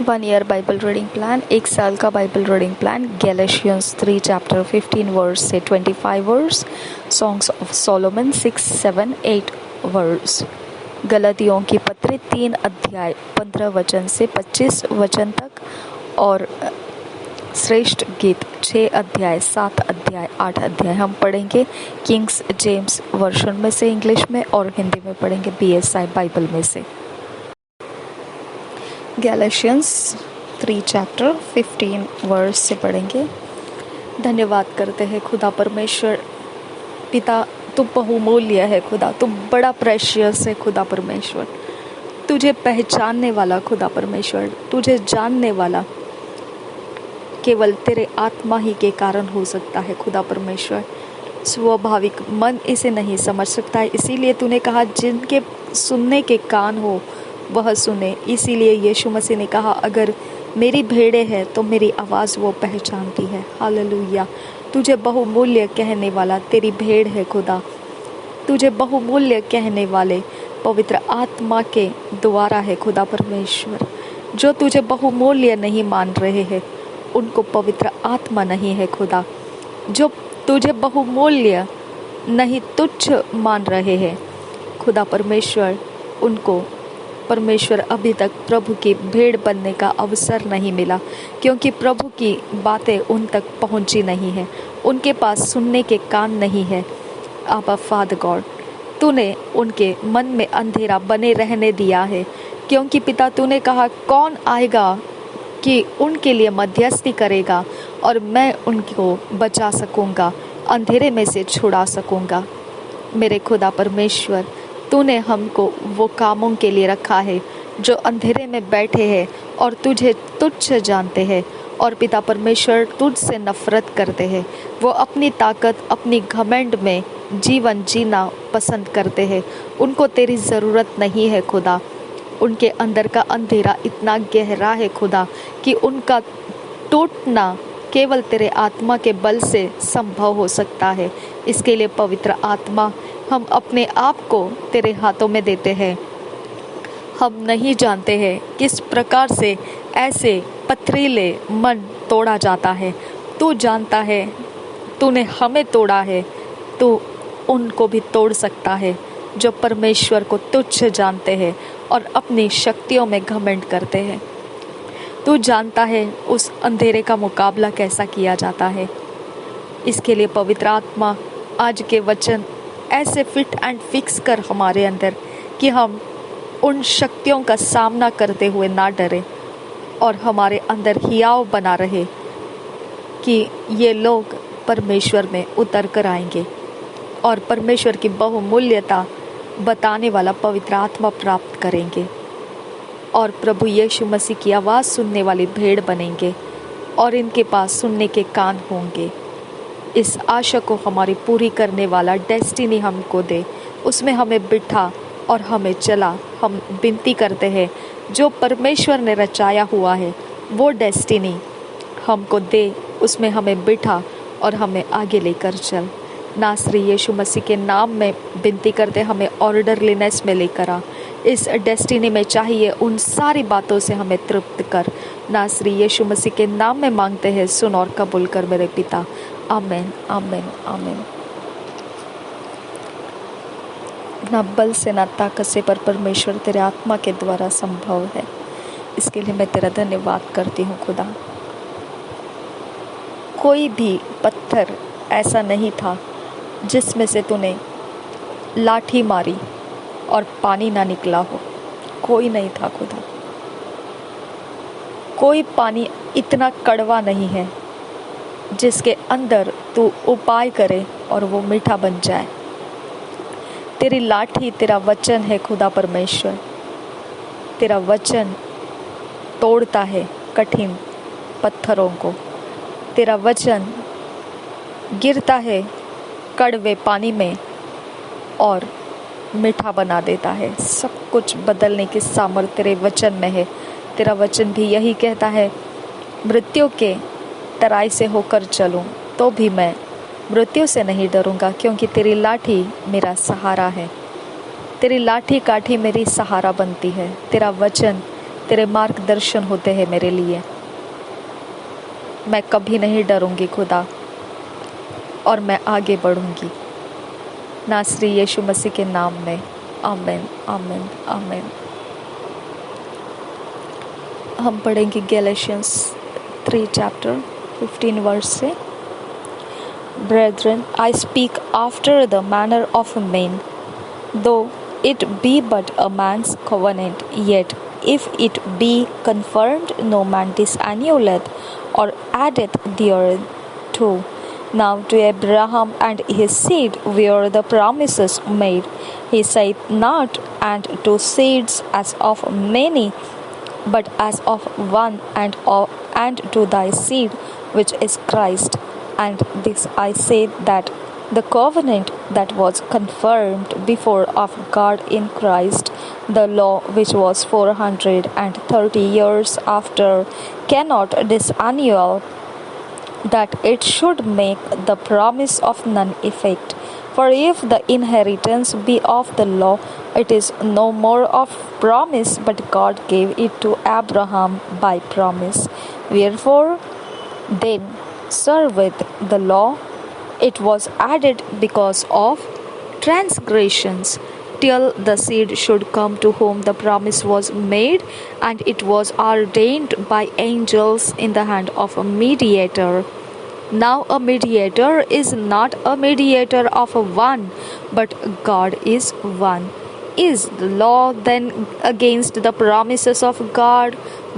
1 year Bible reading plan, 1 साल का Bible reading plan. Galatians 3 chapter 15 verse से 25 verse. Songs of Solomon 6, 7, 8 verse. गलातियों की पत्री 3 अध्याय 15 वचन से 25 वचन तक और श्रेष्ठ गीत 6 अध्याय 7 अध्याय 8 अध्याय। हम पढ़ेंगे किंग्स जेम्स वर्जन में से इंग्लिश में, और हिंदी में पढ़ेंगे BSI बाइबल में से। गैलेशियंस 3 चैप्टर 15 वर्स से पढ़ेंगे। धन्यवाद करते हैं खुदा परमेश्वर पिता, तू बहुमूल्य है खुदा, तू बड़ा प्रेशियस है खुदा परमेश्वर। तुझे पहचानने वाला खुदा परमेश्वर, तुझे जानने वाला केवल तेरे आत्मा ही के कारण हो सकता है खुदा परमेश्वर। स्वाभाविक मन इसे नहीं समझ सकता है, इसीलिए तूने कहा जिनके सुनने के कान हो वह सुने। इसीलिए यीशु मसीह ने कहा अगर मेरी भेड़ें हैं तो मेरी आवाज़ वो पहचानती है। हालेलुया। तुझे बहुमूल्य कहने वाला तेरी भेड़ है खुदा। तुझे बहुमूल्य कहने वाले पवित्र आत्मा के द्वारा है खुदा परमेश्वर। जो तुझे बहुमूल्य नहीं मान रहे हैं उनको पवित्र आत्मा नहीं है खुदा। जो तुझे बहुमूल्य नहीं तुच्छ मान रहे हैं खुदा परमेश्वर, उनको परमेश्वर अभी तक प्रभु की भेड़ बनने का अवसर नहीं मिला, क्योंकि प्रभु की बातें उन तक पहुंची नहीं है। उनके पास सुनने के कान नहीं है। आबा फादर गॉड, तूने उनके मन में अंधेरा बने रहने दिया है, क्योंकि पिता तूने कहा कौन आएगा कि उनके लिए मध्यस्थी करेगा और मैं उनको बचा सकूंगा, अंधेरे में से छुड़ा सकूंगा। मेरे खुदा परमेश्वर, तूने हमको वो कामों के लिए रखा है जो अंधेरे में बैठे हैं और तुझे तुच्छ जानते हैं, और पिता परमेश्वर तुझसे नफरत करते हैं। वो अपनी ताकत, अपनी घमंड में जीवन जीना पसंद करते हैं। उनको तेरी ज़रूरत नहीं है खुदा। उनके अंदर का अंधेरा इतना गहरा है खुदा कि उनका टूटना केवल तेरे आत्मा के बल से संभव हो सकता है। इसके लिए पवित्र आत्मा, हम अपने आप को तेरे हाथों में देते हैं। हम नहीं जानते हैं किस प्रकार से ऐसे पथरीले मन तोड़ा जाता है। तू जानता है, तूने हमें तोड़ा है, तू उनको भी तोड़ सकता है जो परमेश्वर को तुच्छ जानते हैं और अपनी शक्तियों में घमंड करते हैं। तू जानता है उस अंधेरे का मुकाबला कैसा किया जाता है। इसके लिए पवित्र आत्मा आज के वचन ऐसे फिट एंड फिक्स कर हमारे अंदर कि हम उन शक्तियों का सामना करते हुए ना डरें और हमारे अंदर हियाव बना रहे कि ये लोग परमेश्वर में उतर कर आएंगे और परमेश्वर की बहुमूल्यता बताने वाला पवित्र आत्मा प्राप्त करेंगे और प्रभु यीशु मसीह की आवाज़ सुनने वाली भेड़ बनेंगे और इनके पास सुनने के कान होंगे। इस आशा को हमारी पूरी करने वाला डेस्टिनी हमको दे, उसमें हमें बिठा और हमें चला। हम विनती करते हैं जो परमेश्वर ने रचाया हुआ है वो डेस्टिनी हमको दे, उसमें हमें बिठा और हमें आगे लेकर चल। नासरी यीशु मसीह के नाम में विनती करते, हमें ऑर्डरलीनेस में लेकर आ। इस डेस्टिनी में चाहिए उन सारी बातों से हमें तृप्त कर। नासरी यीशु मसीह के नाम में मांगते हैं, सुन और कबूल कर मेरे पिता। आमीन, आमीन, आमीन। ना बल से ना ताकत से पर परमेश्वर तेरे आत्मा के द्वारा संभव है। इसके लिए मैं तेरा धन्यवाद करती हूँ खुदा। कोई भी पत्थर ऐसा नहीं था जिसमें से तूने लाठी मारी और पानी ना निकला हो। कोई नहीं था खुदा। कोई पानी इतना कड़वा नहीं है जिसके अंदर तू उपाय करे और वो मीठा बन जाए। तेरी लाठी तेरा वचन है खुदा परमेश्वर। तेरा वचन तोड़ता है कठिन पत्थरों को। तेरा वचन गिरता है कड़वे पानी में और मीठा बना देता है। सब कुछ बदलने की सामर्थ्य तेरे वचन में है। तेरा वचन भी यही कहता है, मृत्यु के तराई से होकर चलूं तो भी मैं मृत्यु से नहीं डरूंगा, क्योंकि तेरी लाठी मेरा सहारा है। तेरी लाठी काठी मेरी सहारा बनती है। तेरा वचन तेरे मार्गदर्शन होते हैं मेरे लिए। मैं कभी नहीं डरूंगी खुदा, और मैं आगे बढ़ूंगी नासरी यीशु मसीह के नाम में। आमीन, आमीन, आमीन। हम पढ़ेंगे गैलेशियंस 3 चैप्टर 15 वर्स से। Brethren, I speak after the manner of men, though it be but a man's covenant, yet if it be confirmed, no man disannuleth or addeth thereto. Now to Abraham and his seed were the promises made. He said not, and to seeds as of many, but as of one, and to thy seed, which is Christ. And this I say, that the covenant that was confirmed before of God in Christ, the law which was 430 years after, cannot disannul, that it should make the promise of none effect. For if the inheritance be of the law, it is no more of promise, but God gave it to Abraham by promise. Wherefore then serveth the law? It was added because of transgressions, till the seed should come to whom the promise was made, and it was ordained by angels in the hand of a mediator. Now a mediator is not a mediator of one, but God is one. Is the law then against the promises of God?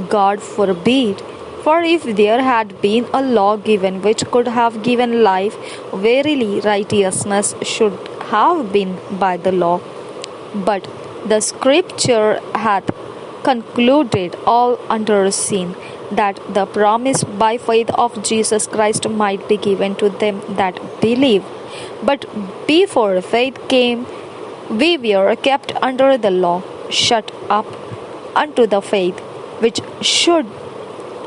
God forbid. For if there had been a law given which could have given life, verily righteousness should have been by the law. But the Scripture hath concluded all under sin, that the promise by faith of Jesus Christ might be given to them that believe. But before faith came, we were kept under the law, shut up unto the faith which should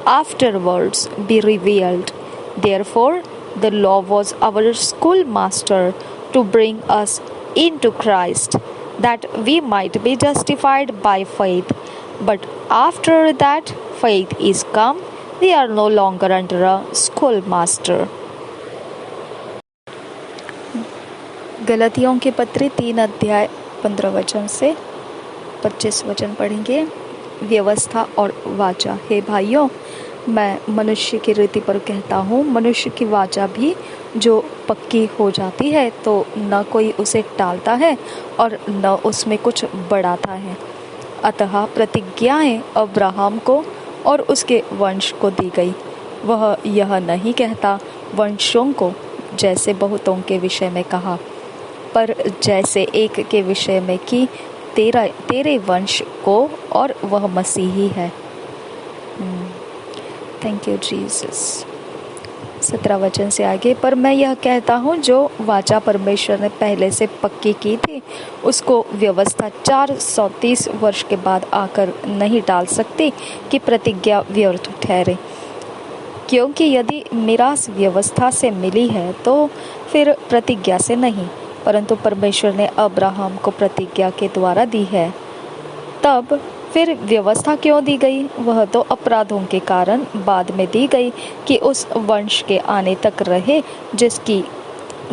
afterwards be revealed. Therefore the law was our schoolmaster to bring us into Christ, that we might be justified by faith. But after that faith is come, we are no longer under a schoolmaster. गलतियों के पत्री 3 अध्याय 15 वचन से 25 वचन पढ़ेंगे। व्यवस्था और वाचा। हे भाइयों, मैं मनुष्य की रीति पर कहता हूँ, मनुष्य की वाचा भी जो पक्की हो जाती है तो न कोई उसे टालता है और न उसमें कुछ बढ़ाता है। अतः प्रतिज्ञाएं अब्राहम को और उसके वंश को दी गई। वह यह नहीं कहता वंशों को, जैसे बहुतों के विषय में कहा, पर जैसे एक के विषय में कि तेरे वंश को, और वह मसीही है। Thank you Jesus. 17 वचन से आगे, पर मैं यह कहता हूँ, जो वाचा परमेश्वर ने पहले से पक्की की थी, उसको व्यवस्था 430 वर्ष के बाद आकर नहीं टाल सकती कि प्रतिज्ञा व्यर्थ ठहरे। क्योंकि यदि मिरास व्यवस्था से मिली है तो फिर प्रतिज्ञा से नहीं, परंतु परमेश्वर ने अब्राहम को प्रतिज्ञा के द्वारा दी है। तब फिर व्यवस्था क्यों दी गई? वह तो अपराधों के कारण बाद में दी गई कि उस वंश के आने तक रहे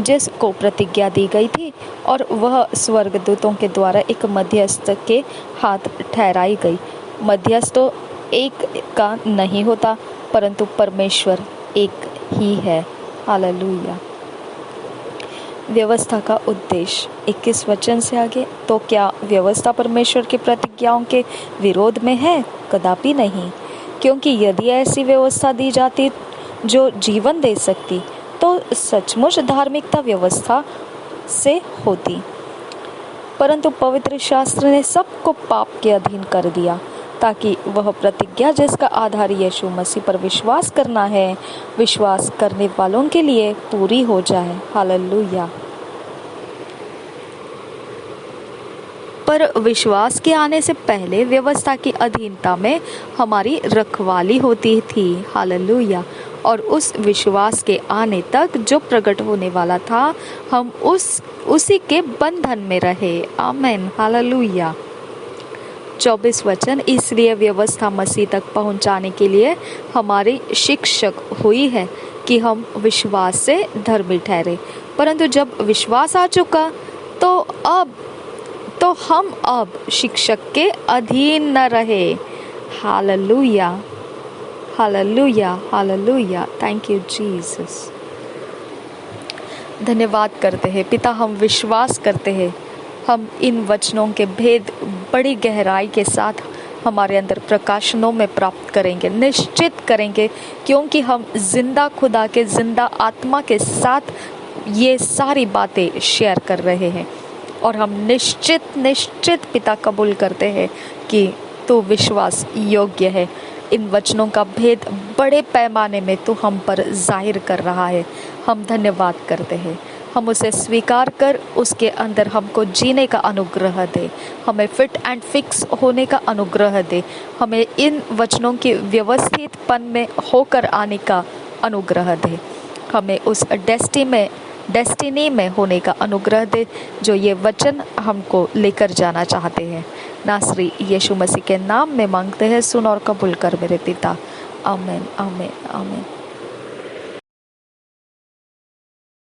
जिसको प्रतिज्ञा दी गई थी, और वह स्वर्गदूतों के द्वारा एक मध्यस्थ के हाथ ठहराई गई। मध्यस्थ तो एक का नहीं होता, परंतु परमेश्वर एक ही है। हालेलुया। व्यवस्था का उद्देश्य 21 वचन से आगे, तो क्या व्यवस्था परमेश्वर की प्रतिज्ञाओं के विरोध में है? कदापि नहीं। क्योंकि यदि ऐसी व्यवस्था दी जाती जो जीवन दे सकती, तो सचमुच धार्मिकता व्यवस्था से होती। परंतु पवित्र शास्त्र ने सबको पाप के अधीन कर दिया, ताकि वह प्रतिज्ञा जिसका आधार यीशु मसीह पर विश्वास करना है, विश्वास करने वालों के लिए पूरी हो जाए। हालेलुया। पर विश्वास के आने से पहले व्यवस्था की अधीनता में हमारी रखवाली होती थी। हालेलुया। और उस विश्वास के आने तक जो प्रकट होने वाला था, हम उसी के बंधन में रहे। आमीन। हालेलुया। 24 वचन, इसलिए व्यवस्था मसीह तक पहुंचाने के लिए हमारी शिक्षक हुई है कि हम विश्वास से धर्मी ठहरे। परंतु जब विश्वास आ चुका तो हम अब शिक्षक के अधीन न रहे। Hallelujah, hallelujah, hallelujah. Thank you Jesus. धन्यवाद करते हैं पिता, हम विश्वास करते हैं हम इन वचनों के भेद बड़ी गहराई के साथ हमारे अंदर प्रकाशनों में प्राप्त करेंगे, निश्चित करेंगे, क्योंकि हम जिंदा खुदा के जिंदा आत्मा के साथ ये सारी बातें शेयर कर रहे हैं। और हम निश्चित पिता कबूल करते हैं कि तू विश्वास योग्य है। इन वचनों का भेद बड़े पैमाने में तू हम पर जाहिर कर रहा है। हम धन्यवाद करते हैं। हम उसे स्वीकार कर उसके अंदर हमको जीने का अनुग्रह दे, हमें फिट एंड फिक्स होने का अनुग्रह दे, हमें इन वचनों के व्यवस्थितपन में होकर आने का अनुग्रह दे, हमें उस डेस्टिनी में होने का अनुग्रह दे जो ये वचन हमको लेकर जाना चाहते हैं। नासरी यीशु मसीह के नाम में मांगते हैं, सुन और कबूल कर मेरे पिता। आमीन, आमीन, आमीन।